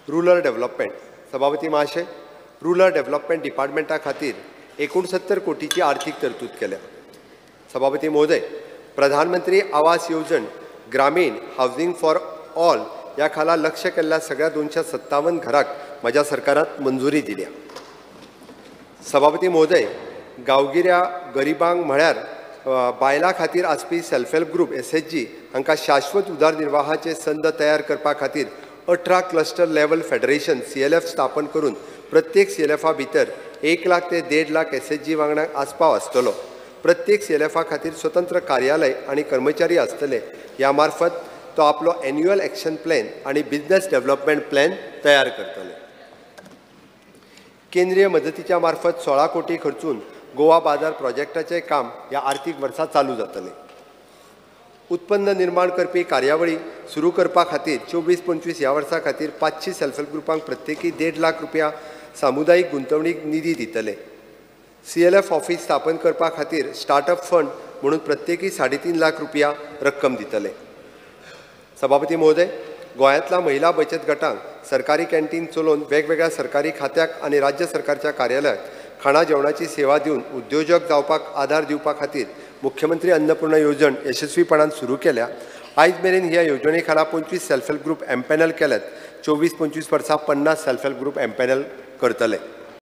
Rural development सभापती महाशय, rural development डिपार्टमेंटा खातीर 69 कोटीची आर्थिक तरतूद केल्या. सभापती महोदय, प्रधानमंत्री आवास येवजण ग्रामीण हावजिंग फॉर ऑल या खाला लक्ष केल्ल्या सगळ्या 257 घरांक म्हज्या सरकारात मंजुरी दिल्या. सभापती महोदय, गांवगिऱ्या गरिबांक म्हळ्यार बायलां खातीर आसपी सेल्फ हेल्प ग्रुप SHG हांकां शाश्वत उदरनिर्वाहाचे संद तयार करपा खातीर 18 क्लस्टर लेवल फेडरेशन CLF स्थापन करून प्रत्येक CLFा भितर 1 लाख ते 1.5 लाख SHG वांगड्यांक आस्पाव आसतलो. प्रत्येक CLFा खातीर स्वतंत्र कार्यालय आणि कर्मचारी आसतले. ह्या मार्फत तो आपलो एन्युअल एक्शन प्लॅन आणि बिझनेस डेव्हलपमेंट प्लॅन तयार करतले. केंद्रीय मदतीच्या मार्फत 16 कोटी खर्चून गोवा बाजार प्रोजेक्टाचे काम ह्या आर्थीक वर्सा चालू जातले. उत्पन्न निर्माण करपी कार्यावळी सुरू करपा खातीर 24-25 ह्या वर्सा खातीर 500 सेल्फ हेल्प ग्रुपांक प्रत्येकी 1.5 लाख रुपया सामुदायिक गुंतवणूक निधी दितले. CLF ऑफिस स्थापन करपा खातीर स्टार्टअप फंड म्हणून प्रत्येकी 3.5 लाख रुपया रक्कम दितले. सभापती महोदय, गोंयांतल्या महिला बचत गटांक सरकारी कॅन्टीन चलोवन वेगवेगळ्या सरकारी खात्याक आनी राज्य सरकारच्या कार्यालयात खाणा जेवणाची सेवा दिवन उद्योजक जावपाक आदार दिवपा खातीर मुख्यमंत्री अन्नपूर्णा येवजण यशस्वीपणान सुरू केल्या. आयज मेरेन ह्या येवजणे खाला 25 सेल्फ हेल्प ग्रुप एम्पॅनल केल्यात. 24-25 वर्सा 50 सेल्फ हेल्प ग्रुप एम्पॅनल करतले.